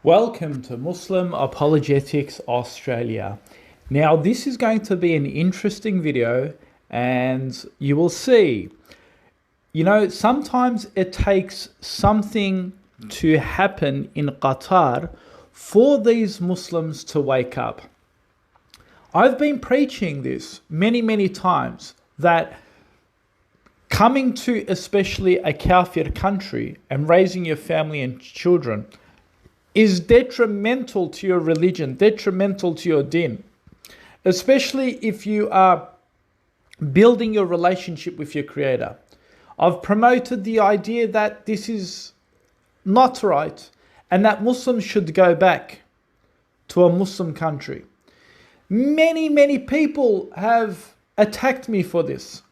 Welcome to Muslim Apologetics Australia. Now, this is going to be an interesting video, and you will see, sometimes it takes something to happen in Qatar for these Muslims to wake up. I've been preaching this many times, that coming to especially a kafir country and raising your family and children is detrimental to your religion, detrimental to your deen. Especially if you are building your relationship with your Creator. I've promoted the idea that this is not right and that Muslims should go back to a Muslim country. Many people have attacked me for this.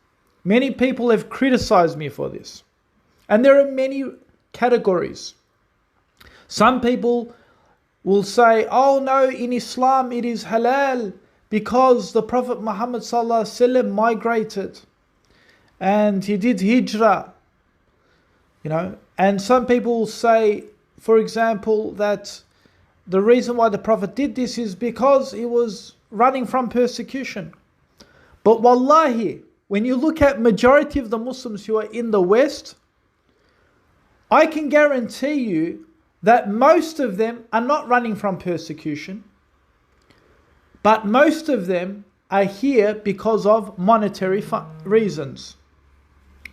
Many people have criticized me for this. And there are many categories. Some people will say, oh no, in Islam it is halal because the Prophet Muhammad ﷺ migrated and he did hijrah. And some people will say, for example, that the reason why the Prophet did this is because he was running from persecution. But wallahi, when you look at majority of the Muslims who are in the West, I can guarantee you that most of them are not running from persecution, but most of them are here because of monetary reasons.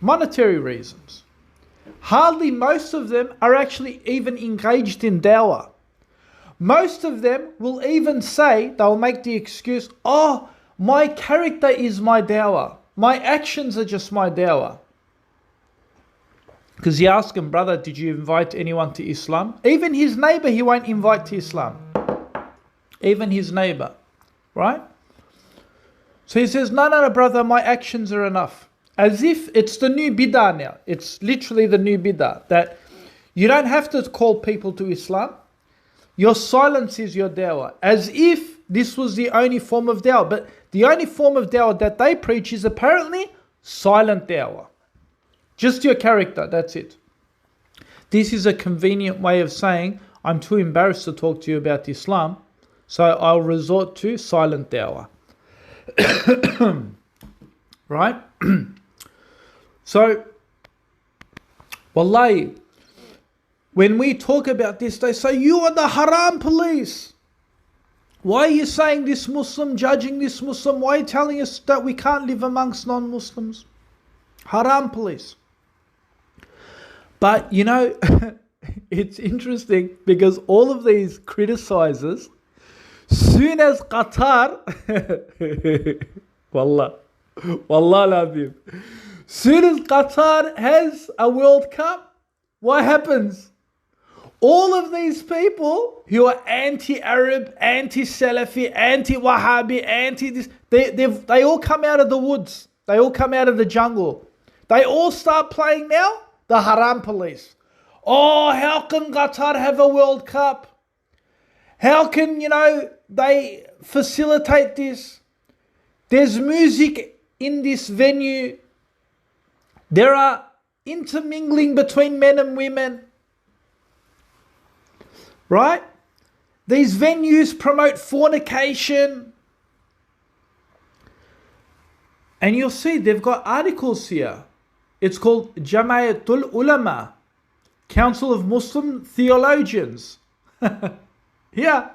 Monetary reasons. Hardly most of them are actually even engaged in dawah. Most of them will even say, they'll make the excuse, oh, my character is my dawah. My actions are just my dawah. Because you ask him, brother, did you invite anyone to Islam? Even his neighbor, he won't invite to Islam. Even his neighbor, right? So he says, no, brother, my actions are enough. As if it's the new bid'ah now. It's literally the new bid'ah. That you don't have to call people to Islam. Your silence is your dawah. As if this was the only form of dawah. But the only form of dawah that they preach is apparently silent dawah. Just your character, that's it. This is a convenient way of saying, I'm too embarrassed to talk to you about Islam, so I'll resort to silent dawah. Right? So, wallahi, when we talk about this, they say, you are the Haram police. Why are you saying this Muslim, judging this Muslim? Why are you telling us that we can't live amongst non-Muslims? Haram police. But it's interesting because all of these criticizers, soon as Qatar, wallah ladhim, soon as Qatar has a World Cup, what happens? All of these people who are anti-Arab, anti-Salafi, anti-Wahhabi, anti-this, they all come out of the woods. They all come out of the jungle. They all start playing now the Haram police. Oh, how can Qatar have a World Cup? How can, they facilitate this? There's music in this venue. There are intermingling between men and women. Right? These venues promote fornication. And you'll see they've got articles here. It's called Jamaatul Ulama, Council of Muslim Theologians. Yeah.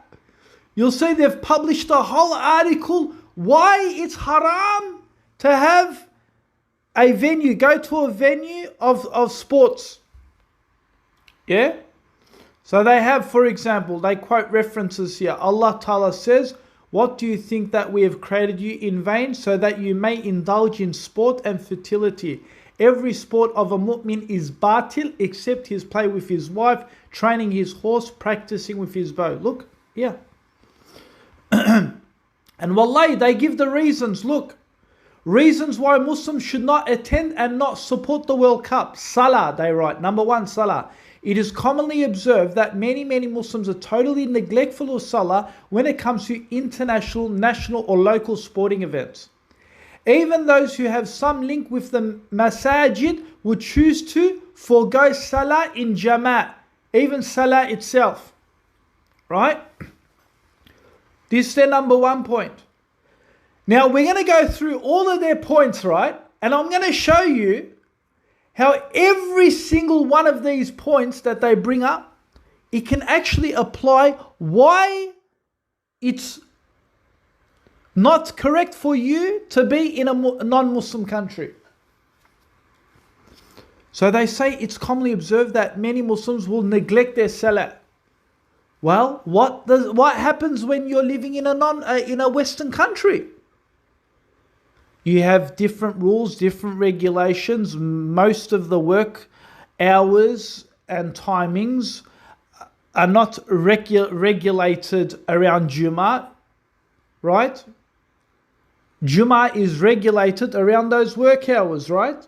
You'll see they've published a whole article why it's haram to have a venue, go to a venue of sports. Yeah? So they have, for example, they quote references here. Allah Ta'ala says, what do you think that we have created you in vain so that you may indulge in sport and fertility? Every sport of a mu'min is batil except his play with his wife, training his horse, practicing with his bow. Look, yeah. And wallahi, they give the reasons. Look, reasons why Muslims should not attend and not support the World Cup. Salah, they write. Number one, Salah. It is commonly observed that many Muslims are totally neglectful of Salah when it comes to international, national or local sporting events. Even those who have some link with the masajid would choose to forego Salah in Jama'at, even Salah itself. right? This is their number one point. Now we're going to go through all of their points, right? And I'm going to show you how every single one of these points that they bring up, it can actually apply why it's not correct for you to be in a non-Muslim country. So they say it's commonly observed that many Muslims will neglect their salah. Well, what happens when you're living in a Western country? You have different rules, different regulations. Most of the work hours and timings are not regulated around Jummah, right? Jummah is regulated around those work hours, right?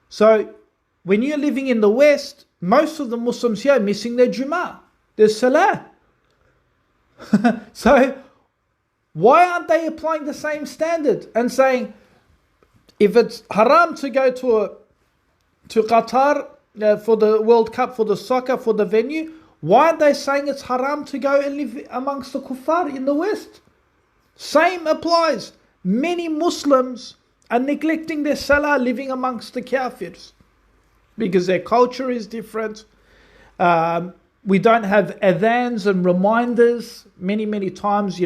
So when you're living in the West, most of the Muslims here are missing their Jummah, their Salah. So why aren't they applying the same standard and saying, if it's haram to go to Qatar for the World Cup, for the soccer, for the venue, why aren't they saying it's haram to go and live amongst the kuffar in the West? Same applies. Many Muslims are neglecting their salah living amongst the kafirs because their culture is different. We don't have adhans and reminders many times,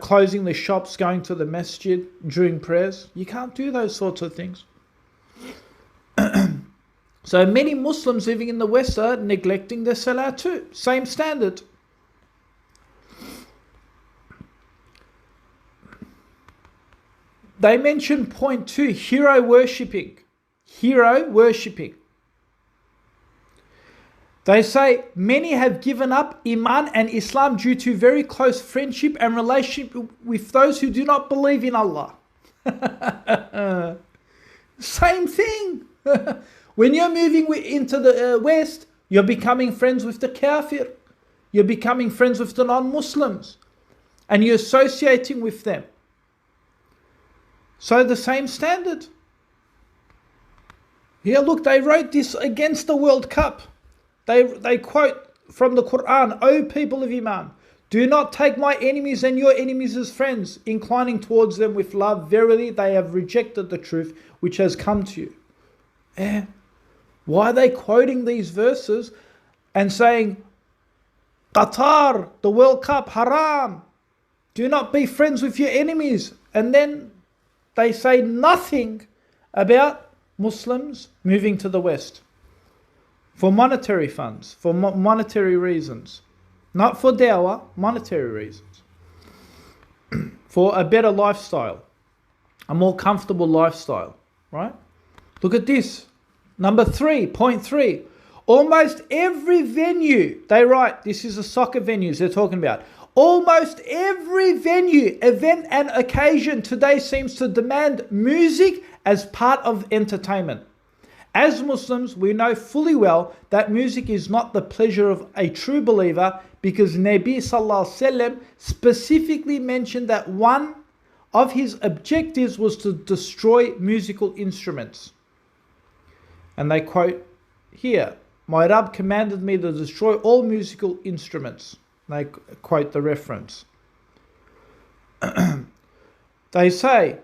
closing the shops, going to the masjid during prayers. You can't do those sorts of things. So many Muslims living in the West are neglecting their salah too. Same standard. They mention point 2, hero worshipping. Hero worshipping. They say many have given up Iman and Islam due to very close friendship and relationship with those who do not believe in Allah. Same thing. When you're moving into the West, you're becoming friends with the kafir. You're becoming friends with the non-Muslims. And you're associating with them. So the same standard. Here, look, they wrote this against the World Cup. They quote from the Quran, O people of Iman, do not take my enemies and your enemies as friends, inclining towards them with love. Verily, they have rejected the truth which has come to you. Why are they quoting these verses and saying, Qatar, the World Cup, haram. Do not be friends with your enemies. And then they say nothing about Muslims moving to the West. For monetary funds, for monetary reasons. Not for dawah, monetary reasons. For a better lifestyle. A more comfortable lifestyle. Right? Look at this. Number 3, point 3. Almost every venue, they write, this is the soccer venues they're talking about. Almost every venue, event and occasion today seems to demand music as part of entertainment. As Muslims, we know fully well that music is not the pleasure of a true believer because Nabi Sallallahu Alaihi Wasallam specifically mentioned that one of his objectives was to destroy musical instruments. And they quote here, my Rabb commanded me to destroy all musical instruments. They quote the reference. They say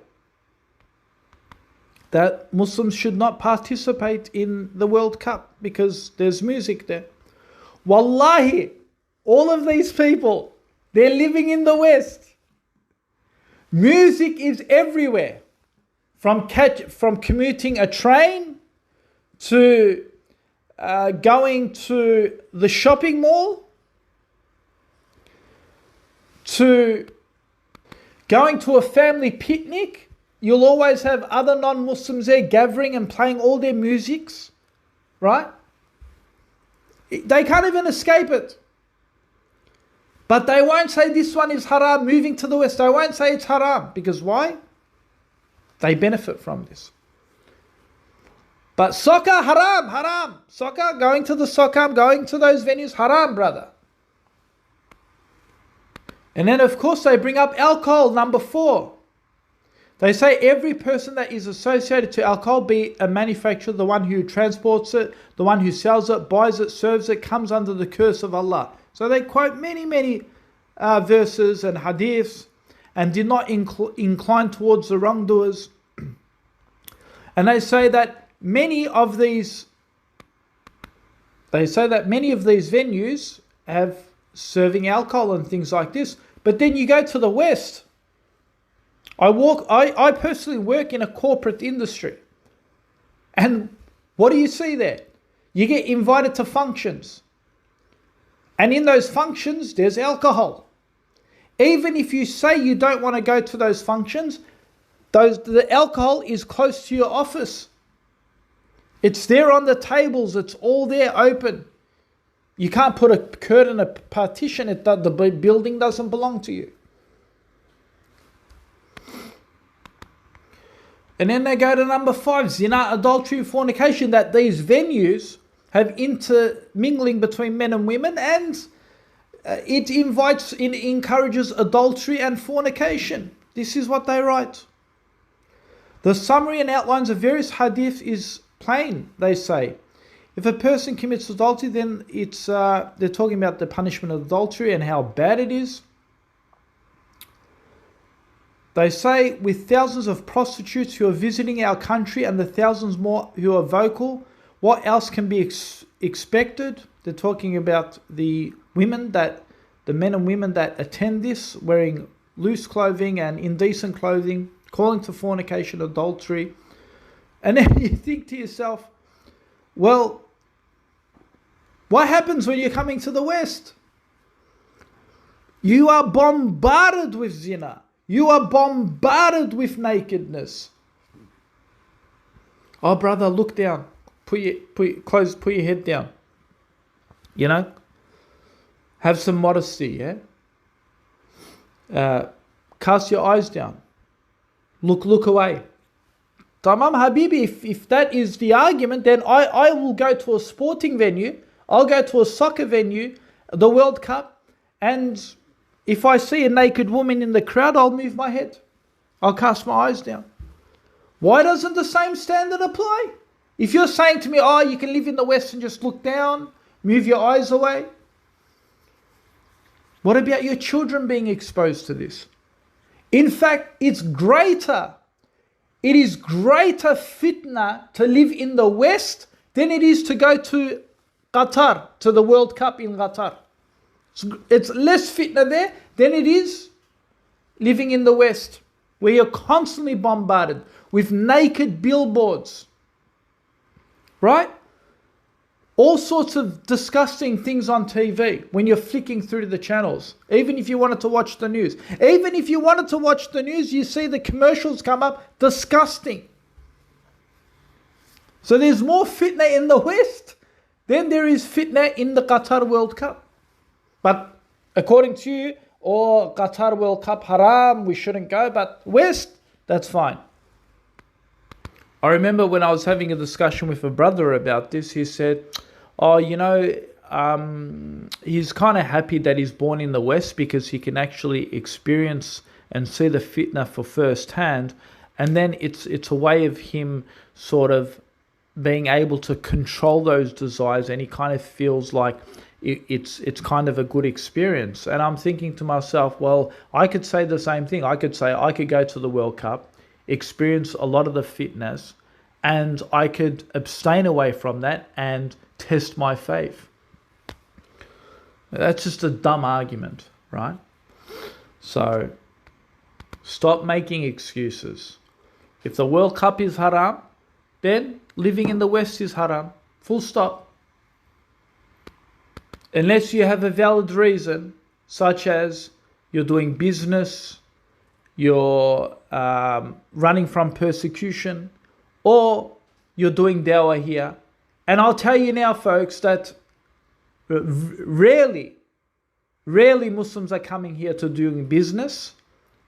that Muslims should not participate in the World Cup because there's music there. Wallahi, all of these people, they're living in the West. Music is everywhere. From commuting a train to going to the shopping mall, to going to a family picnic, you'll always have other non-Muslims there gathering and playing all their musics, right? They can't even escape it. But they won't say this one is haram, moving to the West. They won't say it's haram. Because why? They benefit from this. But soccer, haram. Soccer, going to the soccer, going to those venues, haram, brother. And then, of course, they bring up alcohol, number 4. They say every person that is associated to alcohol, be a manufacturer, the one who transports it, the one who sells it, buys it, serves it, comes under the curse of Allah. So they quote many verses and hadiths and did not incline towards the wrongdoers. And they say that many of these venues have serving alcohol and things like this. But then you go to the West. I personally work in a corporate industry. And what do you see there? You get invited to functions. And in those functions, there's alcohol. Even if you say you don't want to go to those functions, the alcohol is close to your office. It's there on the tables. It's all there open. You can't put a curtain, a partition. The building doesn't belong to you. And then they go to number 5, zina, adultery, fornication, that these venues have intermingling between men and women, and it encourages adultery and fornication. This is what they write. The summary and outlines of various hadith is plain, they say. If a person commits adultery, then they're talking about the punishment of adultery and how bad it is. They say, with thousands of prostitutes who are visiting our country and the thousands more who are vocal, what else can be expected? They're talking about the men and women that attend this, wearing loose clothing and indecent clothing, calling to fornication, adultery. And then you think to yourself, well, what happens when you're coming to the West? You are bombarded with zina. You are bombarded with nakedness. Oh, brother, look down. Put your head down. You know? Have some modesty, yeah? Cast your eyes down. Look away. Tamam Habibi, if that is the argument, then I will go to a sporting venue. I'll go to a soccer venue, the World Cup, and if I see a naked woman in the crowd, I'll move my head. I'll cast my eyes down. Why doesn't the same standard apply? If you're saying to me, oh, you can live in the West and just look down, move your eyes away. What about your children being exposed to this? In fact, it's greater. It is greater fitna to live in the West than it is to go to Qatar, to the World Cup in Qatar. It's less fitna there than it is living in the West, where you're constantly bombarded with naked billboards. Right? All sorts of disgusting things on TV when you're flicking through the channels. Even if you wanted to watch the news. Even if you wanted to watch the news, you see the commercials come up. Disgusting. So there's more fitna in the West than there is fitna in the Qatar World Cup. But according to you, or Qatar World Cup haram, we shouldn't go. But West, that's fine. I remember when I was having a discussion with a brother about this, he said, oh, you know, he's kind of happy that he's born in the West because he can actually experience and see the fitna for first hand. And then it's a way of him sort of being able to control those desires, and he kind of feels like it's kind of a good experience. And I'm thinking to myself, well, I could say the same thing. I could say I could go to the World Cup, experience a lot of the fitness, and I could abstain away from that and test my faith. That's just a dumb argument, right? So stop making excuses. If the World Cup is haram, then living in the West is haram. Full stop. Unless you have a valid reason, such as you're doing business, you're running from persecution, or you're doing dawah here. And I'll tell you now, folks, that rarely Muslims are coming here to doing business,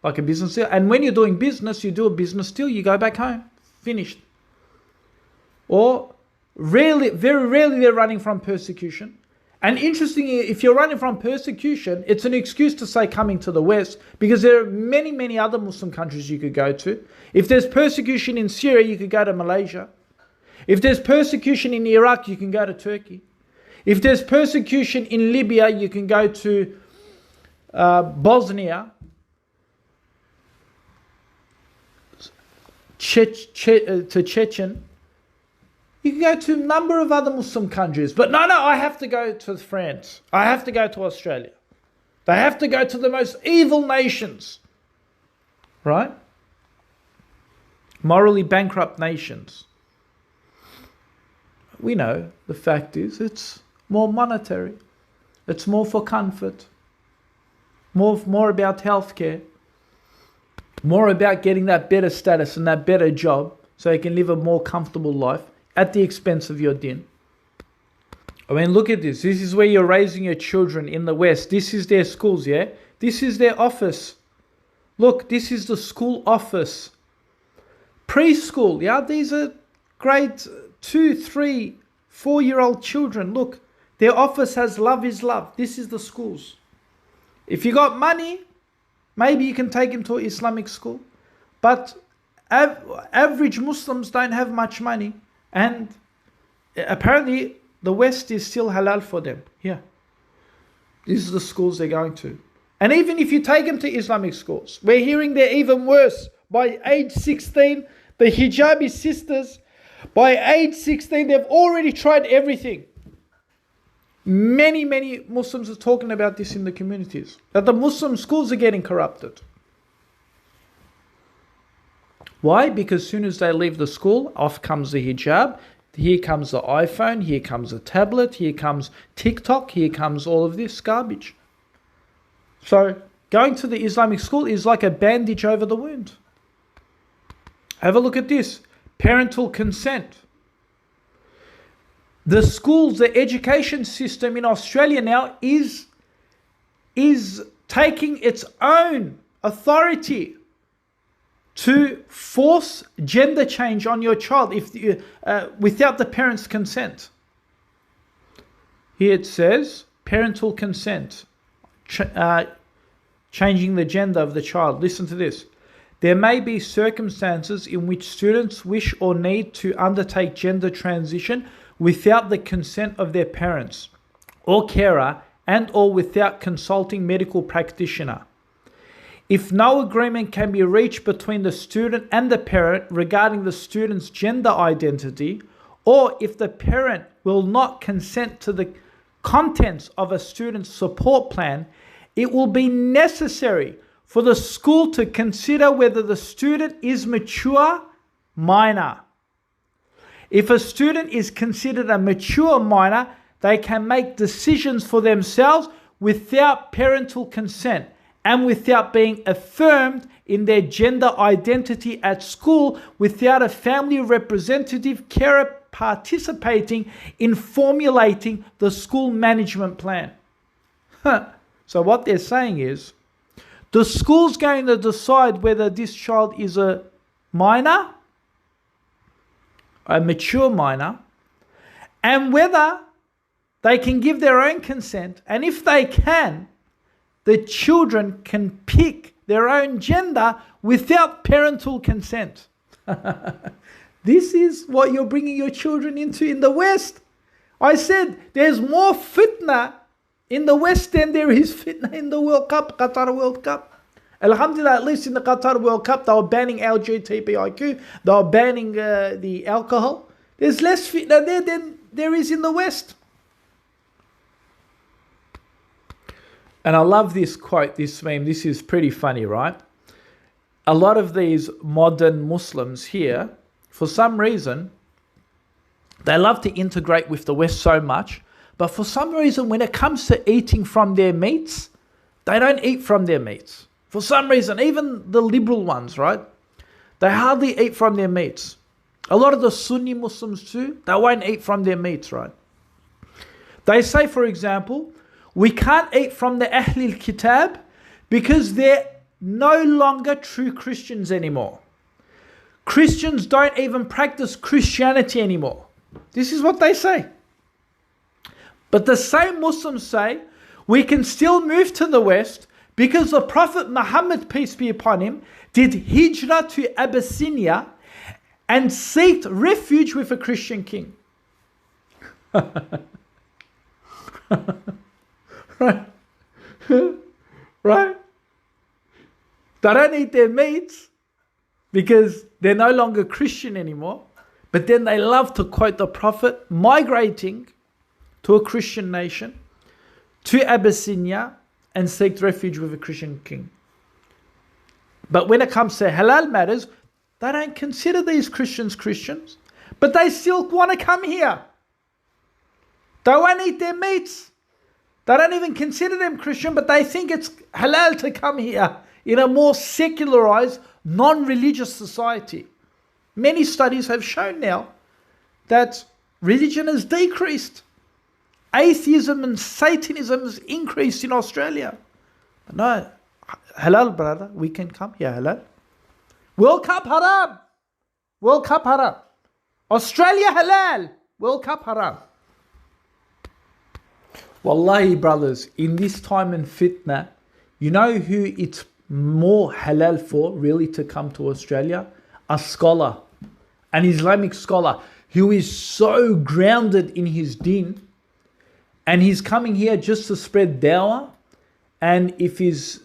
like a business deal. And when you're doing business, you do a business deal, you go back home, finished. Or very rarely they're running from persecution. And interestingly, if you're running from persecution, it's an excuse to say coming to the West, because there are many other Muslim countries you could go to. If there's persecution in Syria, you could go to Malaysia. If there's persecution in Iraq, you can go to Turkey. If there's persecution in Libya, you can go to Bosnia, to Chechen. You can go to a number of other Muslim countries. But no, I have to go to France. I have to go to Australia. They have to go to the most evil nations. Right? Morally bankrupt nations. We know the fact is it's more monetary. It's more for comfort. More about healthcare. More about getting that better status and that better job so you can live a more comfortable life at the expense of your din. I mean, look at this. This is where you're raising your children in the West. This is their schools, yeah? This is their office. Look, this is the school office. Preschool, yeah? These are grade 2, 3, 4-year-old children. Look, their office has love is love. This is the schools. If you got money, maybe you can take them to an Islamic school. But average Muslims don't have much money. And apparently the West is still halal for them. Yeah. These are the schools they're going to. And even if you take them to Islamic schools, we're hearing they're even worse. By age 16, the hijabi sisters, by age 16, they've already tried everything. Many Muslims are talking about this in the communities, that the Muslim schools are getting corrupted. Why? Because as soon as they leave the school, off comes the hijab, here comes the iPhone, here comes the tablet, here comes TikTok, here comes all of this garbage. So going to the Islamic school is like a bandage over the wound. Have a look at this. Parental consent. The schools, the education system in Australia now is taking its own authority to force gender change on your child without the parents' consent. Here it says parental consent, changing the gender of the child. Listen to this. There may be circumstances in which students wish or need to undertake gender transition without the consent of their parents or carer and or without consulting medical practitioner. If no agreement can be reached between the student and the parent regarding the student's gender identity, or if the parent will not consent to the contents of a student's support plan, it will be necessary for the school to consider whether the student is mature minor. If a student is considered a mature minor, they can make decisions for themselves without parental consent and without being affirmed in their gender identity at school without a family representative carer participating in formulating the school management plan. So what they're saying is, the school's going to decide whether this child is a minor, a mature minor, and whether they can give their own consent. And if they can, the children can pick their own gender without parental consent. This is what you're bringing your children into in the West. I said there's more fitna in the West than there is fitna in the World Cup, Qatar World Cup. Alhamdulillah, at least in the Qatar World Cup, they were banning LGBTIQ, they were banning the alcohol. There's less fitna there than there is in the West. And I love this quote, this meme. This is pretty funny, right? A lot of these modern Muslims here, for some reason, they love to integrate with the West so much, but for some reason, when it comes to eating from their meats, they don't eat from their meats. For some reason, even the liberal ones, right? They hardly eat from their meats. A lot of the Sunni Muslims too, they won't eat from their meats, right? They say, for example, we can't eat from the Ahlul Kitab because they're no longer true Christians anymore. Christians don't even practice Christianity anymore. This is what they say. But the same Muslims say we can still move to the West because the Prophet Muhammad, peace be upon him, did hijrah to Abyssinia and sought refuge with a Christian king. Right? Right? They don't eat their meats because they're no longer Christian anymore. But then they love to quote the Prophet migrating to a Christian nation, to Abyssinia, and seek refuge with a Christian king. But when it comes to halal matters, they don't consider these Christians Christians, but they still want to come here. They won't eat their meats. They don't even consider them Christian, but they think it's halal to come here in a more secularized, non-religious society. Many studies have shown now that religion has decreased. Atheism and Satanism has increased in Australia. But no, halal, brother, we can come here, halal. World Cup haram. World Cup haram. Australia halal. World Cup haram. Wallahi, brothers, in this time and fitna, you know who it's more halal for really to come to Australia? A scholar, an Islamic scholar who is so grounded in his deen, and he's coming here just to spread dawah, and if he's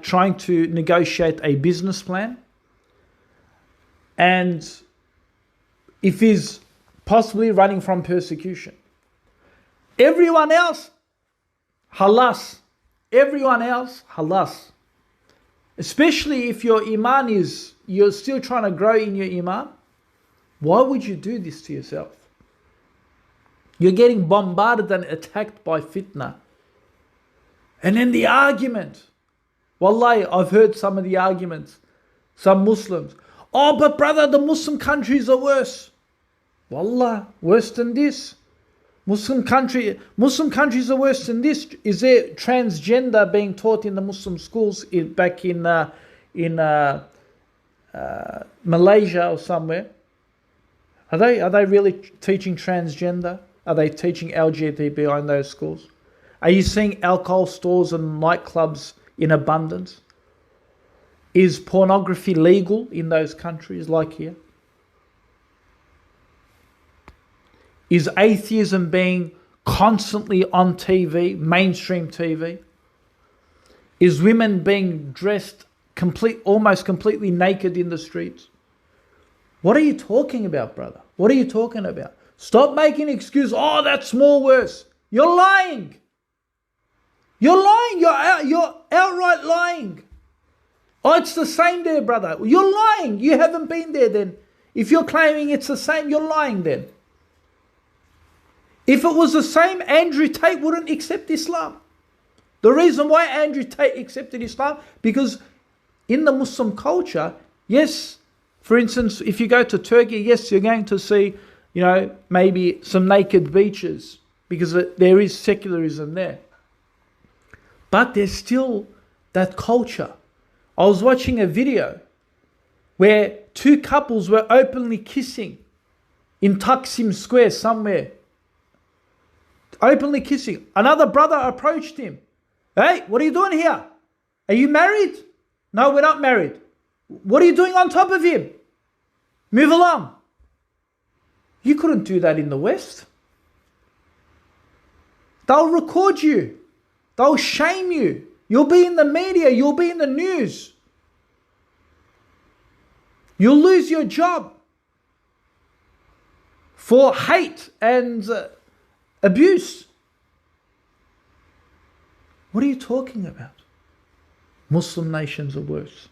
trying to negotiate a business plan, and if he's possibly running from persecution. Everyone else, halas. Everyone else, halas. Especially if your iman is, you're still trying to grow in your iman. Why would you do this to yourself? You're getting bombarded and attacked by fitna. And then the argument. Wallahi, I've heard some of the arguments. Some Muslims. Oh, but brother, the Muslim countries are worse. Wallah, worse than this. Muslim countries are worse than this. Is there transgender being taught in the Muslim schools back in Malaysia or somewhere? Are they really teaching transgender? Are they teaching LGBT in those schools? Are you seeing alcohol stores and nightclubs in abundance? Is pornography legal in those countries like here? Is atheism being constantly on TV, mainstream TV? Is women being dressed almost completely naked in the streets? What are you talking about, brother? What are you talking about? Stop making excuses. Oh, that's more worse. You're lying. You're lying. You're outright lying. Oh, it's the same there, brother. You're lying. You haven't been there then. If you're claiming it's the same, you're lying then. If it was the same, Andrew Tate wouldn't accept Islam. The reason why Andrew Tate accepted Islam, because in the Muslim culture, yes, for instance, if you go to Turkey, yes, you're going to see, maybe some naked beaches, because there is secularism there. But there's still that culture. I was watching a video where two couples were openly kissing in Taksim Square somewhere. Openly kissing. Another brother approached him. Hey, what are you doing here? Are you married? No, we're not married. What are you doing on top of him? Move along. You couldn't do that in the West. They'll record you. They'll shame you. You'll be in the media. You'll be in the news. You'll lose your job for hate and abuse. What are you talking about? Muslim nations are worse.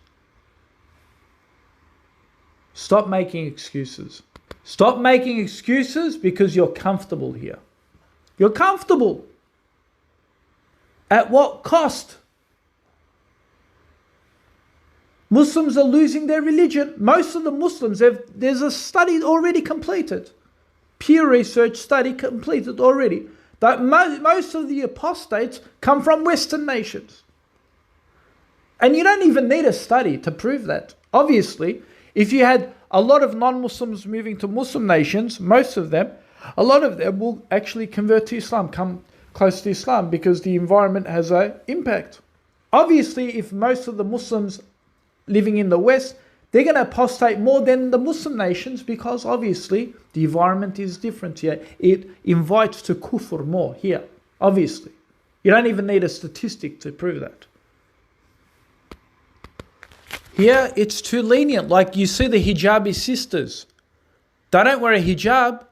Stop making excuses. Stop making excuses because you're comfortable here. You're comfortable. At what cost? Muslims are losing their religion. Most of the Muslims there's a study already completed. Peer research study completed already. That most of the apostates come from Western nations. And you don't even need a study to prove that. Obviously, if you had a lot of non-Muslims moving to Muslim nations, a lot of them will actually convert to Islam, come close to Islam, because the environment has an impact. Obviously, if most of the Muslims living in the West, they're going to apostate more than the Muslim nations, because obviously the environment is different here. It invites to kufr more here. Obviously. You don't even need a statistic to prove that. Here, it's too lenient. Like you see the hijabi sisters. They don't wear a hijab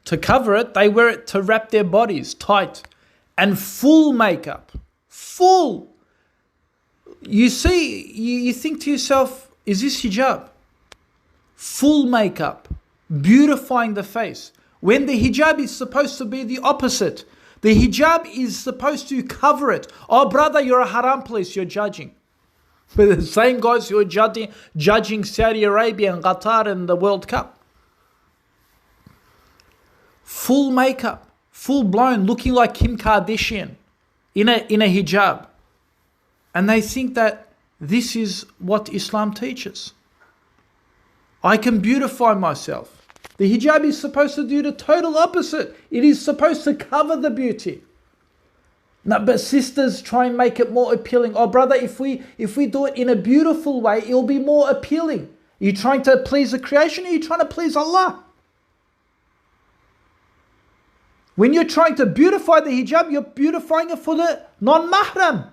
to cover it. They wear it to wrap their bodies tight. And full makeup. Full. You see, you think to yourself, is this hijab? Full makeup. Beautifying the face. When the hijab is supposed to be the opposite. The hijab is supposed to cover it. Oh brother, you're a haram police, you're judging. But the same guys who are judging Saudi Arabia and Qatar and the World Cup. Full makeup. Full blown, looking like Kim Kardashian in a hijab. And they think that this is what Islam teaches. I can beautify myself. The hijab is supposed to do the total opposite. It is supposed to cover the beauty. No, but sisters try and make it more appealing. Oh brother, if we do it in a beautiful way, it'll be more appealing. Are you trying to please the creation or are you trying to please Allah? When you're trying to beautify the hijab, you're beautifying it for the non-mahram.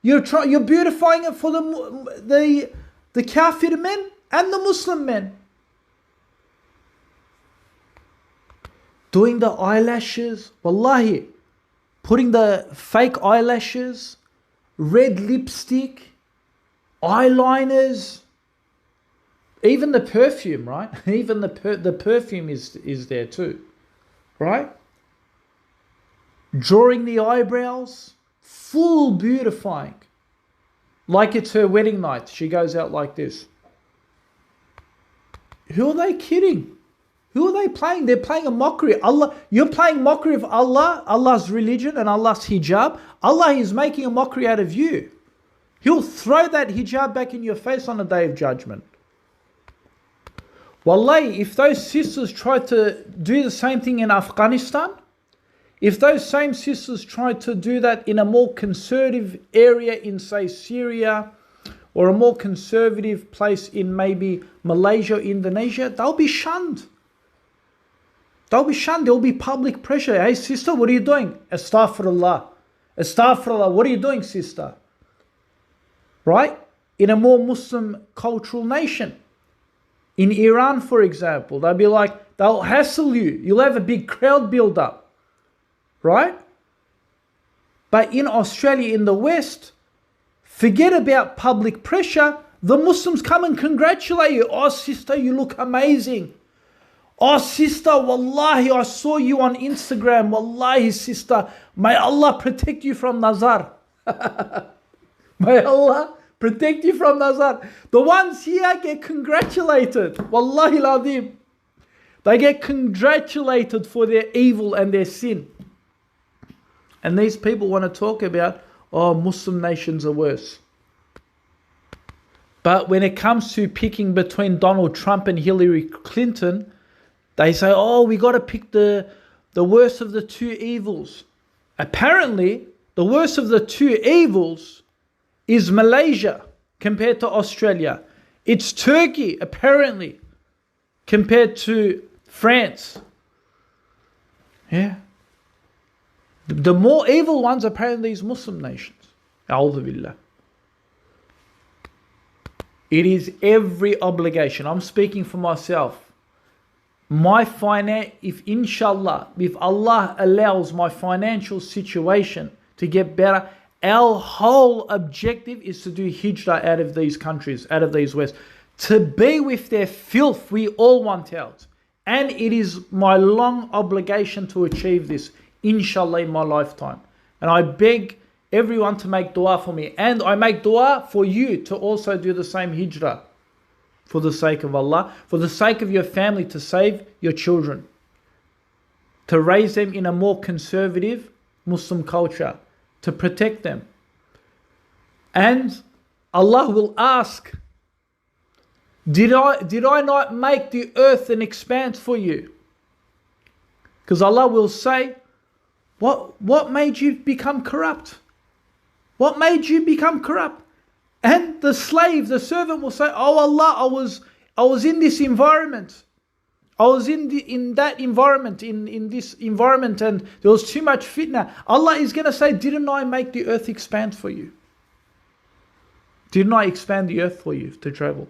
You're beautifying it for the kafir men and the Muslim men. Doing the eyelashes, wallahi, putting the fake eyelashes, red lipstick, eyeliners, even the perfume, right? Even the perfume is there too, right? Drawing the eyebrows, full beautifying. Like it's her wedding night. She goes out like this. Who are they kidding? Who are they playing? They're playing a mockery. Allah, you're playing mockery of Allah, Allah's religion and Allah's hijab. Allah is making a mockery out of you. He'll throw that hijab back in your face on the day of judgment. Wallahi, if those sisters try to do the same thing in Afghanistan, if those same sisters try to do that in a more conservative area in, say, Syria, or a more conservative place in maybe Malaysia, Indonesia, they'll be shunned. They'll be shunned. There'll be public pressure. Hey, sister, what are you doing? Astaghfirullah. Astaghfirullah. What are you doing, sister? Right? In a more Muslim cultural nation. In Iran, for example, they'll be like, they'll hassle you. You'll have a big crowd build up. Right? But in Australia, in the West, forget about public pressure. The Muslims come and congratulate you. Oh, sister, you look amazing. Oh, sister, wallahi, I saw you on Instagram. Wallahi, sister, may Allah protect you from nazar. May Allah protect you from nazar. The ones here get congratulated. Wallahi al-azim. They get congratulated for their evil and their sin. And these people want to talk about, oh, Muslim nations are worse. But when it comes to picking between Donald Trump and Hillary Clinton, they say, oh, we got to pick the worst of the two evils. Apparently, the worst of the two evils is Malaysia compared to Australia. It's Turkey, apparently, compared to France. Yeah. The more evil ones are apparently these Muslim nations. A'udhu billah. It is every obligation. I'm speaking for myself. If inshallah, if Allah allows my financial situation to get better, our whole objective is to do hijrah out of these countries, out of these West. To be with their filth, we all want out. And it is my long obligation to achieve this, inshallah, in my lifetime. And I beg everyone to make dua for me. And I make dua for you to also do the same hijrah. For the sake of Allah, for the sake of your family, to save your children, to raise them in a more conservative Muslim culture, to protect them. And Allah will ask, did I not make the earth an expanse for you? Because Allah will say, what made you become corrupt? What made you become corrupt? And the slave, the servant will say, oh Allah, I was in this environment. I was in that environment, in this environment, and there was too much fitna. Allah is going to say, didn't I make the earth expand for you? Didn't I expand the earth for you to travel?